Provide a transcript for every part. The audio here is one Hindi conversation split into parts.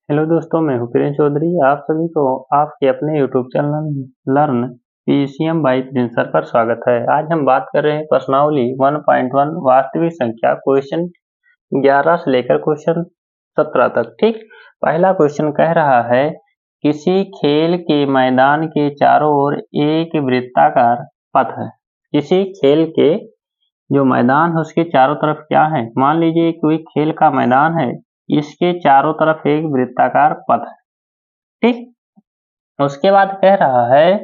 हेलो दोस्तों, मैं हूं प्रिंस चौधरी। आप सभी को आपके अपने YouTube channel learn PCM by Prince sir पर स्वागत है। आज हम बात कर रहे हैं प्रश्नावली 1.1 वास्तविक संख्या क्वेश्चन 11 से लेकर क्वेश्चन 17 तक। ठीक, पहला क्वेश्चन कह रहा है किसी खेल के मैदान के चारों ओर एक वृत्ताकार पथ है। किसी खेल के जो मैदान है उसके चारों तरफ क्या है? मान लीजिए कोई खेल का मैदान है, इसके चारों तरफ एक वृत्ताकार पथ है। ठीक, उसके बाद कह रहा है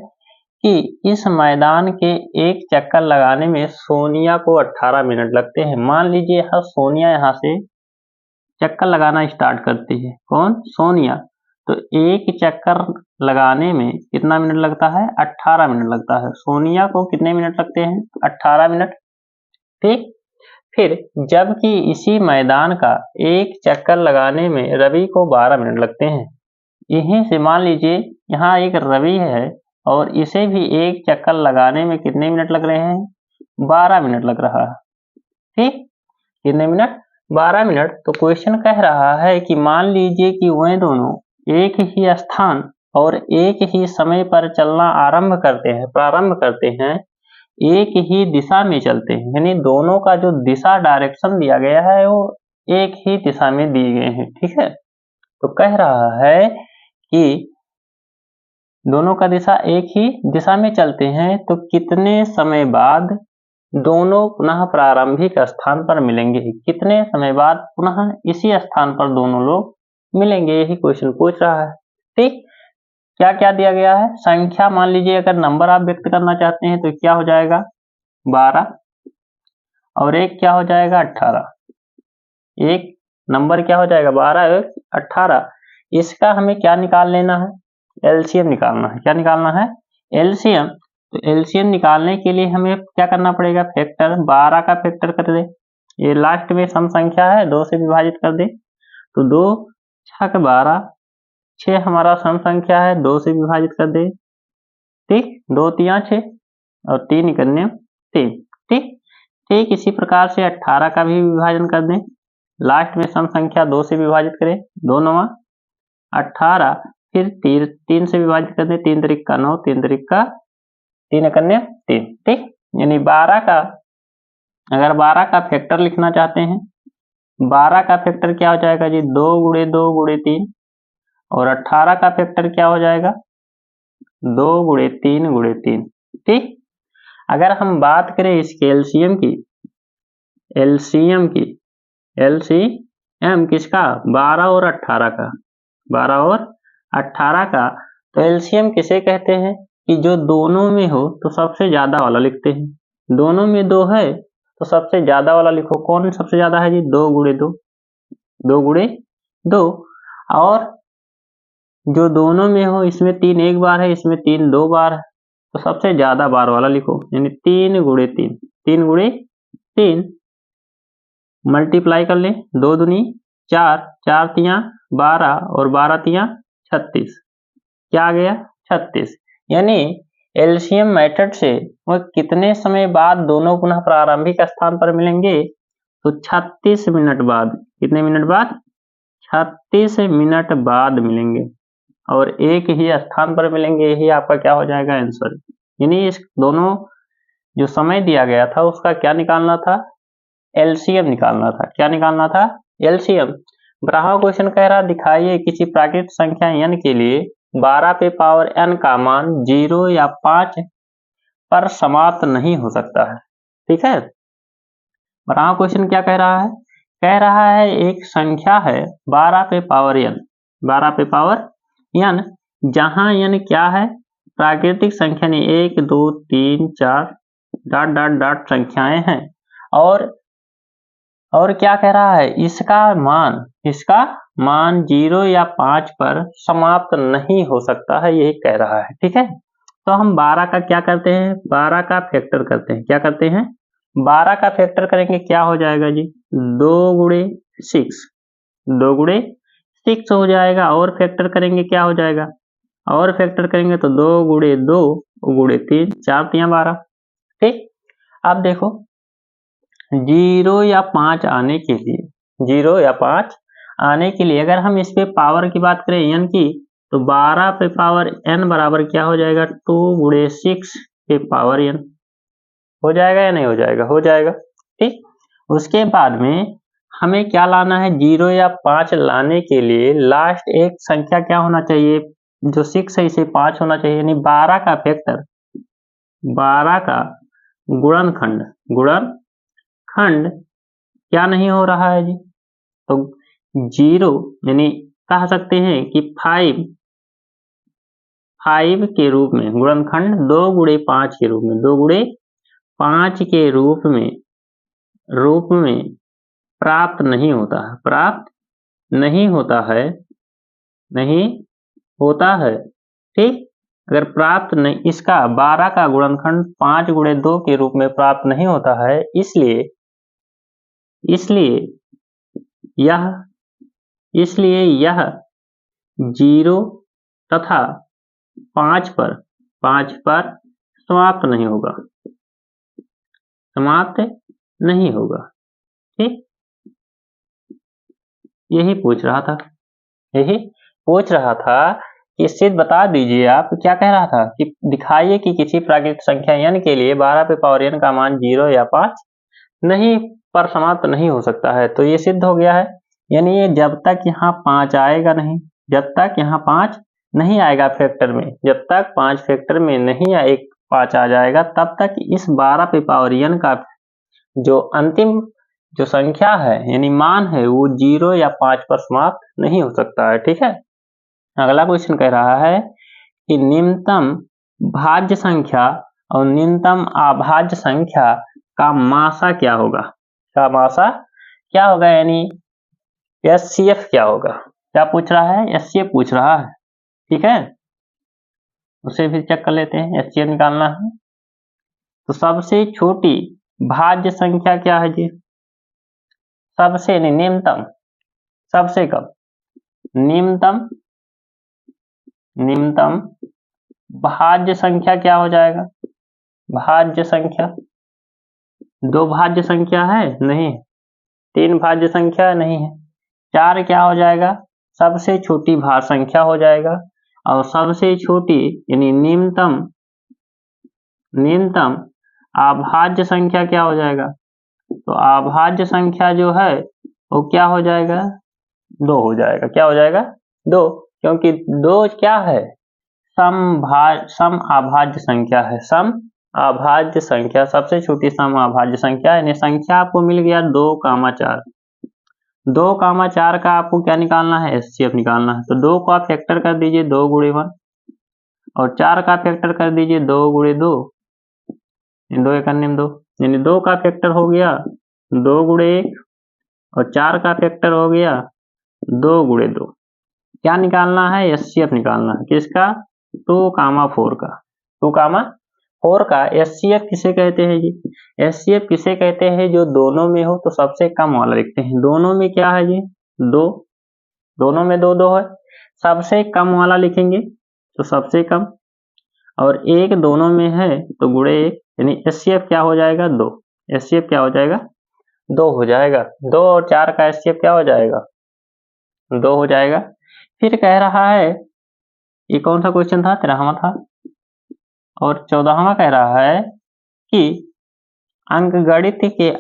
कि इस मैदान के एक चक्कर लगाने में सोनिया को 18 मिनट लगते हैं। मान लीजिए सोनिया यहाँ से चक्कर लगाना स्टार्ट करती है। कौन? सोनिया। तो एक चक्कर लगाने में कितना मिनट लगता है? 18 मिनट लगता है। सोनिया को कितने मिनट लगते हैं? 18 मिनट। ठीक, फिर जबकि इसी मैदान का एक चक्कर लगाने में रवि को 12 मिनट लगते हैं। यहीं से मान लीजिए यहाँ एक रवि है और इसे भी एक चक्कर लगाने में कितने मिनट लग रहे हैं? 12 मिनट लग रहा है। ठीक, कितने मिनट? 12 मिनट। तो क्वेश्चन कह रहा है कि मान लीजिए कि वह दोनों एक ही स्थान और एक ही समय पर चलना प्रारंभ करते हैं, एक ही दिशा में चलते हैं, यानी दोनों का जो दिशा डायरेक्शन दिया गया है वो एक ही दिशा में दिए गए हैं। ठीक है, तो कह रहा है कि दोनों का दिशा एक ही दिशा में चलते हैं तो कितने समय बाद दोनों पुनः प्रारंभिक स्थान पर मिलेंगे? कितने समय बाद पुनः इसी स्थान पर दोनों लोग मिलेंगे? यही क्वेश्चन पूछ रहा है। ठीक, क्या क्या दिया गया है? संख्या, मान लीजिए अगर नंबर आप व्यक्त करना चाहते हैं तो क्या हो जाएगा? 12 और एक क्या हो जाएगा? 18। एक नंबर क्या हो जाएगा? 12 और 18। इसका हमें क्या निकाल लेना है? एलसीएम निकालना है। क्या निकालना है? एलसीएम। तो एलसीएम निकालने के लिए हमें क्या करना पड़ेगा? फैक्टर। 12 का फैक्टर कर दे, ये लास्ट में सम संख्या है, 2 से विभाजित कर दे। तो 2 6 12, 6 हमारा सम संख्या है, 2 से विभाजित कर दे। ठीक, 2 3 6 और 3 निकलने 3। ठीक, ठीक इसी प्रकार से 18 का भी विभाजन कर दें। लास्ट में सम संख्या 2 से विभाजित करें, 2 9 18, फिर 3 से विभाजित कर दें, 3 3 का 9, 3 3 का 3 कन्या 3। ठीक, यानी 12 का, अगर 12 का फैक्टर लिखना चाहते हैं, 12 का फैक्टर क्या हो जाएगा जी? 2 गुणे 2 गुणे 3। और 18 का फैक्टर क्या हो जाएगा? 2 गुणे 3 गुणे 3। ठीक, अगर हम बात करें इसके एलसीएम की, एलसीएम किसका? 12 और 18 का, 12 और 18 का। तो एलसीएम किसे कहते हैं? कि जो दोनों में हो तो सबसे ज्यादा वाला लिखते हैं। दोनों में 2 है तो सबसे ज्यादा वाला लिखो। कौन सबसे ज्यादा है जी? 2 गुणे 2, 2 गुणे 2। और जो दोनों में हो, इसमें 3 एक बार है, इसमें 3 2 बार है, तो सबसे ज्यादा बार वाला लिखो, यानी 3 गुणे 3, 3 गुणे 3। मल्टीप्लाई कर लें, 2 दूनी 4, 4 तियां 12 और 12 तियां 36। क्या आ गया? 36। यानी एलसीएम मेथड से वह कितने समय बाद दोनों पुनः प्रारंभिक स्थान पर मिलेंगे? तो 36 मिनट बाद। कितने मिनट बाद? 36 मिनट बाद मिलेंगे और एक ही स्थान पर मिलेंगे। यही आपका क्या हो जाएगा? आंसर। यानी इस दोनों जो समय दिया गया था उसका क्या निकालना था? एलसीएम निकालना था। क्या निकालना था? एलसीएम। 12वां क्वेश्चन कह रहा दिखाइए किसी प्राकृतिक संख्या n के लिए 12 पे पावर n का मान 0 या 5 पर समाप्त नहीं हो सकता है। ठीक है, 12वां क्वेश्चन क्या कह रहा है? कह रहा है एक संख्या है 12 पे पावर n, 12 पे पावर n, जहां n क्या है? प्राकृतिक संख्या नहीं, 1 2 3 4 डॉट डॉट डॉट संख्याएं हैं। और क्या कह रहा है? इसका मान 0 या 5 पर समाप्त नहीं हो सकता है, यही कह रहा है। ठीक है, तो हम 12 का क्या करते हैं? 12 का फैक्टर करते हैं। क्या करते हैं? 12 का फैक्टर करेंगे, क्या हो जाएगा जी? 2 गुणे 6, 2 गुणे 6 हो जाएगा। और फैक्टर करेंगे, क्या हो जाएगा? और फैक्टर करेंगे तो 2 गुणे 2 गुणे 3, 4 3 12। ठीक, अब देखो 0 या 5 आने के लिए, 0 या 5 आने के लिए अगर हम इस पे पावर की बात करें n की, तो 12 पे पावर n बराबर क्या हो जाएगा, 2 गुणे 6 पे पावर n। हो जाएगा या नहीं हो जाएगा, हो जाएगा। ठीक, उसके बाद में हमें क्या लाना है, 0 या 5 लाने के लिए लास्ट एक संख्या क्या होना चाहिए, जो 6 है इसे 5 होना चाहिए, यानी 12 का फैक्टर, 12 का गुणनखंड, गुणनखंड क्या नहीं हो रहा है जी, तो 0 यानी कह सकते हैं कि 5 के रूप में गुणनखंड 2 गुणे 5 के रूप में, 2 गुणे 5 के रूप में प्राप्त नहीं होता है, प्राप्त नहीं होता है, नहीं होता है। ठीक, अगर प्राप्त नहीं, इसका 12 का गुणनखंड 5 गुणे 2 के रूप में प्राप्त नहीं होता है, इसलिए यह 0 तथा 5 पर समाप्त नहीं होगा, समाप्त नहीं होगा। ठीक, यही पूछ रहा था कि सिद्ध बता दीजिए, आप क्या कह रहा था कि दिखाइए कि किसी प्राकृतिक संख्या n के लिए 12 पे पावर n का मान 0 या 5 नहीं पर समाप्त नहीं हो सकता है। तो ये सिद्ध हो गया है, यानी ये जब तक यहाँ 5 आएगा नहीं, जब तक यहाँ 5 नहीं आएगा फैक्टर में, जब तक 5 फैक्टर में नहीं आए, 5 आ जाएगा, तब तक इस 12 पे पावर n का जो अंतिम जो संख्या है यानी मान है, वो 0 या 5 पर समाप्त नहीं हो सकता है। ठीक है, अगला क्वेश्चन कह रहा है कि निम्नतम भाज्य संख्या और निम्नतम अभाज्य संख्या का मासा क्या होगा, का मासा क्या होगा, यानी एचसीएफ क्या होगा। क्या पूछ रहा है, एचसीएफ पूछ रहा है। ठीक है, उसे भी चेक कर लेते हैं, एचसीएफ निकालना है। तो सबसे छोटी भाज्य संख्या क्या है जी, सबसे निम्नतम, सबसे कम, निम्नतम भाज्य संख्या क्या हो जाएगा, भाज्य संख्या, 2 भाज्य संख्या है नहीं, 3 भाज्य संख्या नहीं है, 4 क्या हो जाएगा, सबसे छोटी भाज्य संख्या हो जाएगा। और सबसे छोटी यानी निम्नतम अभाज्य संख्या क्या हो जाएगा, तो अभाज्य संख्या जो है वो क्या हो जाएगा, 2 हो जाएगा। क्या हो जाएगा, 2, क्योंकि 2 क्या है, सम अभाज्य संख्या है, सम अभाज्य संख्या, सबसे छोटी सम अभाज्य संख्या, यानी संख्या आपको मिल गया 2,4। 2,4 का आपको क्या निकालना है, एचसीएफ निकालना है। तो 2 का फैक्टर कर दीजिए 2 गुणे 1, और 4 का फैक्टर कर दीजिए 2 गुणे 2, 2 एक अन्य 2, यानी 2 का फैक्टर हो गया 2 गुणे 1, और 4 का फैक्टर हो गया 2 गुणे 2। क्या निकालना है, एचसीएफ निकालना है, किसका, 2,4 का, 2,4 का। एचसीएफ किसे कहते हैं जी, एचसीएफ किसे कहते हैं, जो दोनों में हो तो सबसे कम वाला लिखते हैं। दोनों में क्या है जी, 2, दोनों में 2 2 है, सबसे कम वाला लिखेंगे तो सबसे कम, और एक दोनों में है तो गुणे 1, यानी एचसीएफ क्या हो जाएगा, 2। एचसीएफ क्या हो जाएगा, 2 हो जाएगा। 2 और 4 का एचसीएफ क्या हो जाएगा, 2 हो जाएगा। फिर कह रहा है, ये कौन सा क्वेश्चन था, 13वां था, और 14वां कह रहा है कि अंकगणित के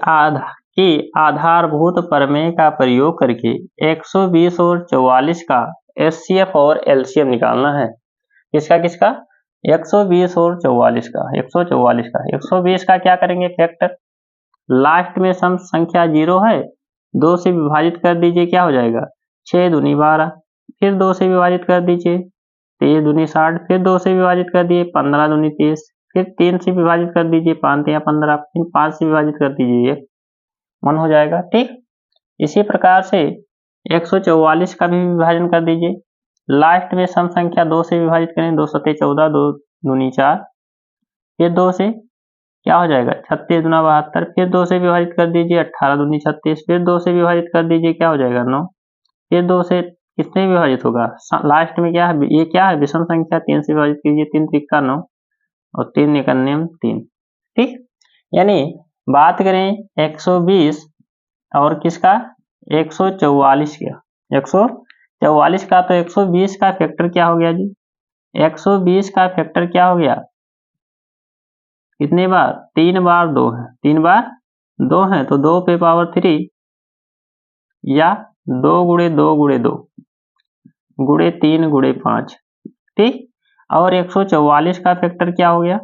आधारभूत प्रमेय का प्रयोग करके 120 और 44 का एचसीएफ और एलसीएम निकालना है। किसका, 120 और 44 का, 144 का, 120 का क्या करेंगे, फैक्टर, लास्ट में सम संख्या 0 है, 2 से विभाजित कर दीजिए, क्या हो जाएगा, 6 दूनी 12, फिर 2 से विभाजित कर दीजिए, 23 दूनी 60, फिर 2 से विभाजित कर दिए, 15 दूनी 30, फिर 3 से विभाजित कर दीजिए, 5 या 15, फिर 5 से विभाजित कर दीजिए, 1 हो जाएगा। ठीक, इसी प्रकार से 144 का भी विभाजन कर दीजिए, लास्ट में सम संख्या 2 से विभाजित करें, 2 सत्ते 14, 2 दूनी 4, फिर 2 से क्या हो जाएगा, 36 दूना 72, फिर 2 से विभाजित कर दीजिए, 18 दूनी 36, फिर 2 से विभाजित कर दीजिए, क्या हो जाएगा, 9, फिर 2 से किससे विभाजित होगा, लास्ट में क्या है, ये क्या है, विषम संख्या, 3 से विभाजित कीजिए, 3 त्रिका 9, और 3 एक अन्य 3। ठीक, यानी बात करें 120 और किसका, 144 का, 144 का, तो 120 का फैक्टर क्या हो गया जी? 120 का फैक्टर क्या हो गया? कितने बार? 3 बार 2 है, 3 बार 2 है, तो 2 पे पावर 3 या 2 गुणे 2 गुणे 2 गुणे 3 गुणे 5, ठीक। और 144 का फैक्टर क्या हो गया?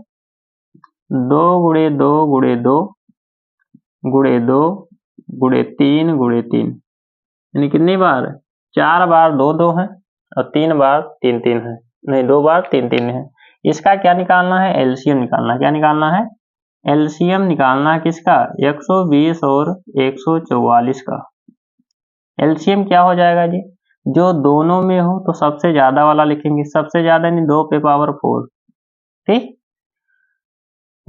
2 गुणे 2 गुणे 2 गुणे 2 गुणे 3 गुणे 3, यानी कितनी बार? 4 बार 2 2 है और 3 बार 3 3 है, नहीं 2 बार 3 3 है। इसका क्या निकालना है? एलसीएम निकालना है। क्या निकालना है? एलसीएम निकालना है किसका? 120 और 144 का। एलसीएम क्या हो जाएगा जी? जो दोनों में हो तो सबसे ज्यादा वाला लिखेंगे, सबसे ज्यादा यानी 2 पे पावर 4, ठीक।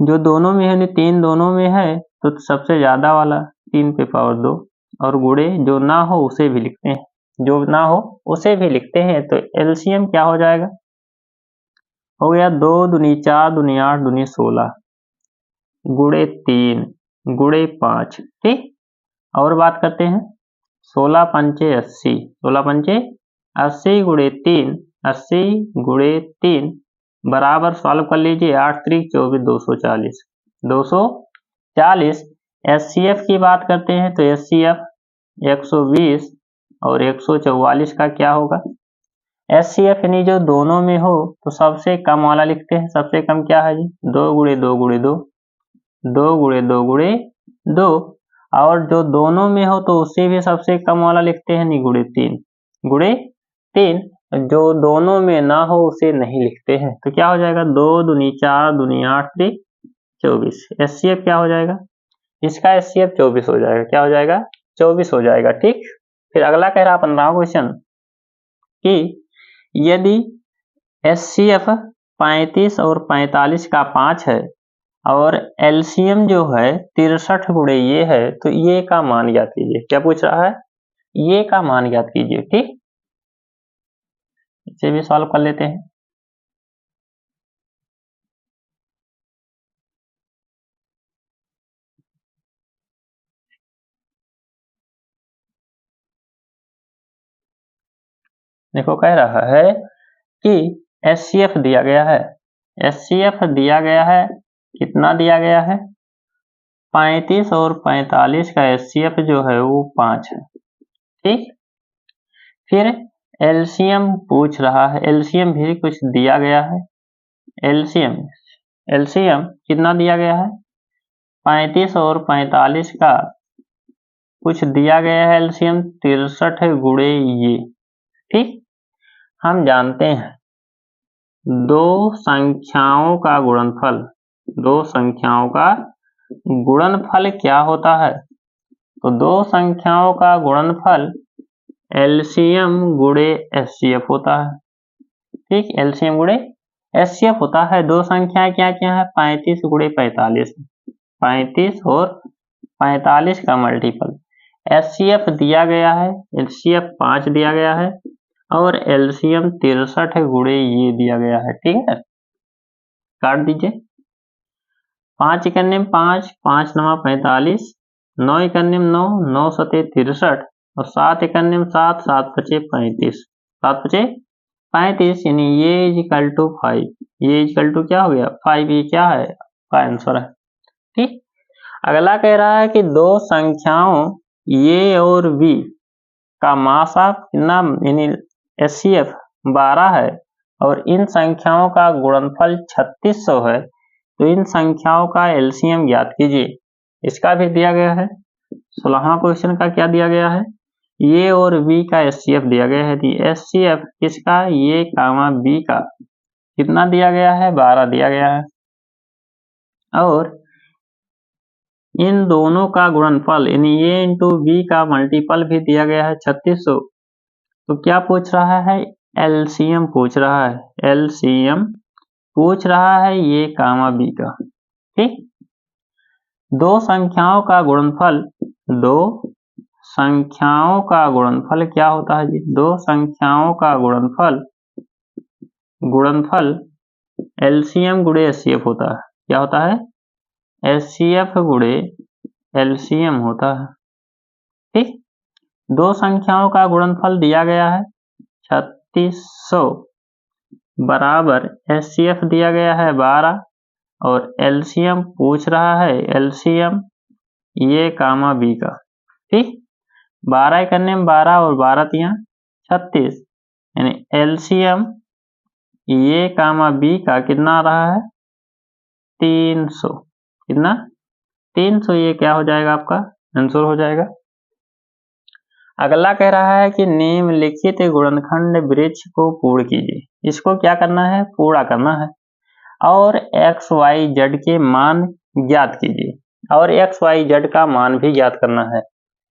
जो दोनों में है यानी 3 दोनों में है तो सबसे ज्यादा वाला 3 पे पावर 2, और गुणे जो ना हो उसे भी लिखते हैं, जो ना हो उसे भी लिखते हैं। तो एलसीएम क्या हो जाएगा? हो गया 2 दूनी 4 दूनी 8 दूनी 16 गुणे 3 गुणे 5, ठीक। और बात करते हैं 16 पंचे 80, 16 पंचे 80 गुणे 3, 80 गुणे 3 बराबर, सॉल्व कर लीजिए, 8 3 24 240, 240। एचसीएफ की बात करते हैं तो एचसीएफ 120 और 144 का क्या होगा? एचसीएफ यानी जो दोनों में हो तो सबसे कम वाला लिखते हैं। सबसे कम क्या है जी? 2 गुणे 2 गुणे 2, 2 गुणे 2 गुणे 2, और जो दोनों में हो तो उससे भी सबसे कम वाला लिखते हैं, नहीं गुणे 3 गुणे 3। जो दोनों में ना हो उसे नहीं लिखते हैं। तो क्या हो जाएगा? 2 दूनी 4 दूनी 8 3 24। एचसीएफ क्या हो जाएगा? इसका एचसीएफ 24 हो जाएगा। क्या हो जाएगा? 24 हो जाएगा, ठीक। फिर अगला कह रहा 15वां क्वेश्चन कि यदि एचसीएफ 35 और 45 का 5 है और एलसीएम जो है 63 गुणे ये है, तो ये का मान ज्ञात कीजिए। क्या पूछ रहा है? ये का मान ज्ञात कीजिए, ठीक। इसे भी सॉल्व कर लेते हैं। देखो कह रहा है कि एचसीएफ दिया गया है, एचसीएफ दिया गया है, कितना दिया गया है? 35 और 45 का एचसीएफ जो है वो 5 है, ठीक। फिर एलसीएम पूछ रहा है, एलसीएम भी कुछ दिया गया है। एलसीएम एलसीएम कितना दिया गया है? 35 और 45 का कुछ दिया गया है एलसीएम 63 गुणे ये, ठीक। हम जानते हैं दो संख्याओं का गुणनफल, दो संख्याओं का गुणनफल क्या होता है? तो दो संख्याओं का गुणनफल एलसीएम गुणे एचसीएफ होता है, ठीक। एलसीएम गुणे एचसीएफ होता है। दो संख्याएं क्या क्या है? 35 गुणे 45, 35 और 45 का मल्टीपल। एचसीएफ दिया गया है, एचसीएफ 5 दिया गया है और एलसीएम 63 गुणे ये दिया गया है, ठीक है। काट दीजिए, 5 इकन्ने 5, 5 नवा 45, 9 इकन्ने 9, 9 सते 63 और 7 इकन्ने 7, 7 पचे 35, 7 पचे 35, यानी ये इज इक्वल टू 5, ये इज इक्वल टू क्या हो गया? 5। ये क्या है? का आंसर है, ठीक। अगला कह रहा है कि दो संख्याओं ए और बी का मासा कितना, यानी एचसीएफ 12 है और इन संख्याओं का गुणनफल 3600 है, तो इन संख्याओं का एलसीएम ज्ञात कीजिए। इसका भी दिया गया है। 16वां क्वेश्चन का क्या दिया गया है? ए और बी का एचसीएफ दिया गया है। एचसीएफ किसका? ए कामा बी का कितना दिया गया है? 12 दिया गया है, और इन दोनों का गुणनफल यानी ए इंटू बी का मल्टीपल भी दिया गया है 3600। तो क्या पूछ रहा है? एलसीएम पूछ रहा है, एलसीएम पूछ रहा है ए कामा बी का, ठीक। दो संख्याओं का गुणनफल, दो संख्याओं का गुणनफल क्या होता है जी? दो संख्याओं का गुणनफल, गुणनफल एलसीएम गुणे एचसीएफ होता है। क्या होता है? एचसीएफ गुणे एलसीएम होता है, ठीक। दो संख्याओं का गुणनफल दिया गया है 3600 बराबर HCF दिया गया है 12 और एलसीएम पूछ रहा है, एलसीएम ये कामा बी का। ठीक, 12 करने में 12 और 12 तियां 36, यानी एलसीएम ये कामा बी का कितना आ रहा है 300। कितना 300, ये क्या हो जाएगा आपका आंसर हो जाएगा। अगला कह रहा है कि निम्नलिखित गुणनखंड वृक्ष को पूर्ण कीजिए। इसको क्या करना है, पूरा करना है और x y z के मान ज्ञात कीजिए और x y z का मान भी ज्ञात करना है।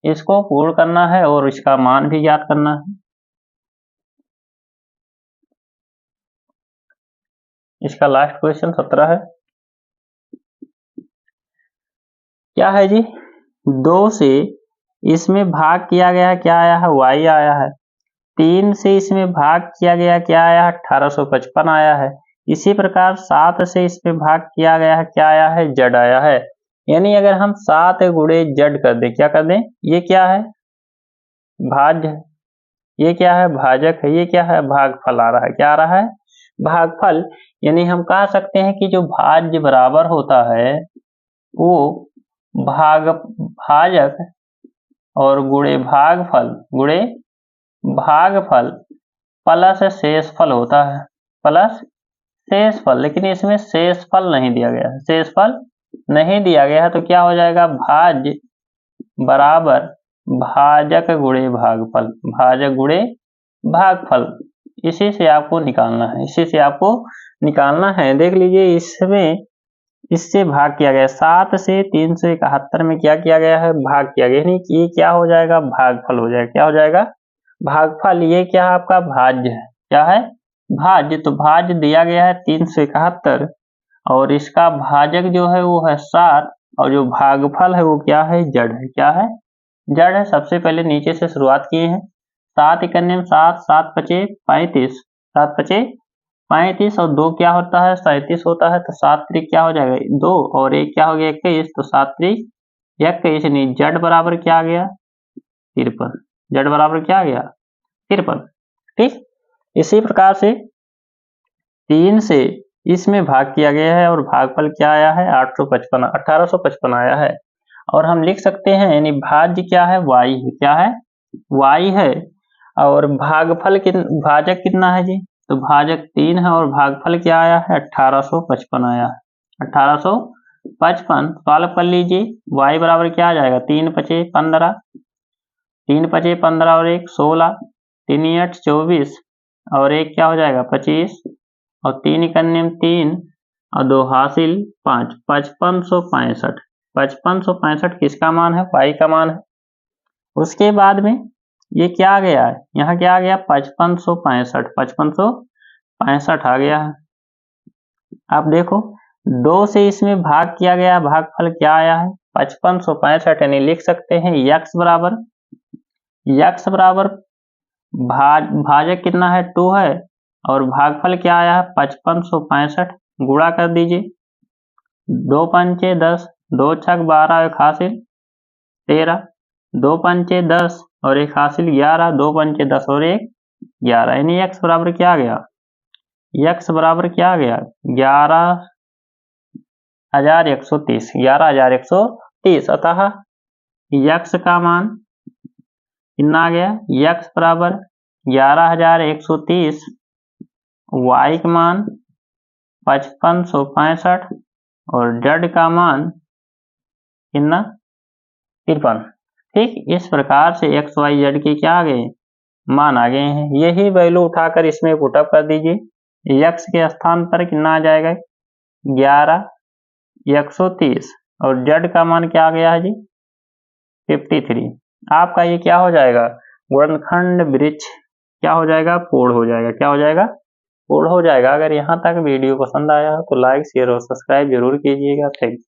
इसको पूर्ण करना है और इसका मान भी ज्ञात करना है। इसका लास्ट क्वेश्चन 17 है। क्या है जी, 2 से इसमें भाग किया गया, क्या आया है y आया है। 3 से इसमें भाग किया गया, क्या आया है 1855 आया है। इसी प्रकार 7 से इसमें भाग किया गया है, क्या आया है z आया है। यानी अगर हम 7 गुणे z कर दें, क्या कर दें, ये क्या है भाज्य है, ये क्या है भाजक है, ये क्या है भागफल आ रहा है। क्या आ रहा है भागफल। यानी हम कह सकते हैं कि जो भाज्य बराबर होता है वो भाजक और गुणे भागफल प्लस शेषफल होता है, प्लस शेषफल। लेकिन इसमें शेषफल नहीं दिया गया है, शेषफल नहीं दिया गया है, तो क्या हो जाएगा भाज्य बराबर भाजक गुणे भागफल, भाजक गुणे भागफल। इसी से आपको निकालना है, इसी से आपको निकालना है। देख लीजिए, इसमें इससे भाग किया गया, 7 से 371 में क्या किया गया है भाग किया गया, यानी कि ये क्या हो जाएगा भागफल हो जाएगा। क्या हो जाएगा भागफल। ये क्या है आपका भाज्य है, क्या है भाज्य। तो भाज्य दिया गया है 371 और इसका भाजक जो है वो है 7 और जो भागफल है वो क्या है जड़ है, क्या है जड़ है। सबसे पहले नीचे से शुरुआत किए हैं, 7 इकन्ने में 7, 7 पचे 35, 7 पचे 35 और 2 क्या होता है 37 होता है। तो 7 त्रिक क्या हो जाएगा 2 और 1 क्या हो गया 21, तो 7 त्रिक 21। नहीं, जड़ बराबर क्या आ गया 53, जड़ बराबर क्या आ गया 53। ठीक, इसी प्रकार से 3 से इसमें भाग किया गया है और भागफल क्या आया है 1855 आया है। और हम लिख सकते हैं, यानी भाज्य क्या है y है, क्या है y है और भागफल भाजक कितना है जी, तो भाजक 3 है और भागफल क्या आया है 1855 आया है। 1855 सॉल्व कर लीजिए, y बराबर क्या आ जाएगा 3 पचे 15, 3 पचे 15 और 1 16, 3 8 24 और 1 क्या हो जाएगा 25 और 3 इकन्ने में 3 और 2 हासिल 5, 5565। 5565 किसका मान है y का मान है। उसके बाद में ये क्या आ गया है, यहाँ क्या आ गया 5565, 5565 आ गया है। अब देखो 2 से इसमें भाग किया गया, भागफल क्या आया है 5565, यानी लिख सकते हैं x बराबर भाजक कितना है 2 है और भागफल क्या आया है 5565, गुणा कर दीजिए, 2 पंचे 10, 2 छक 12, 1 हासिल 13, 2 पंचे 10 और 1 हासिल 11, 2 पंचे 10 और 1 11, यानी x बराबर क्या आ गया, x बराबर क्या आ गया 11,130, 11,130। अतः x का मान कितना आ गया, x बराबर 11,130, y का मान 5565 और z का मान कितना 53। ठीक, इस प्रकार से x y z के क्या आ गए मान आ गए हैं। यही वैल्यू उठाकर इसमें पुटअप कर दीजिए, x के स्थान पर कितना आ जाएगा 11,130 और z का मान क्या आ गया है जी 53। आपका ये क्या हो जाएगा गुणनखंड वृक्ष क्या हो जाएगा पूर्ण हो जाएगा, क्या हो जाएगा पूर्ण हो जाएगा। अगर यहाँ तक वीडियो पसंद आया हो तो लाइक शेयर और सब्सक्राइब जरूर कीजिएगा। Thank you.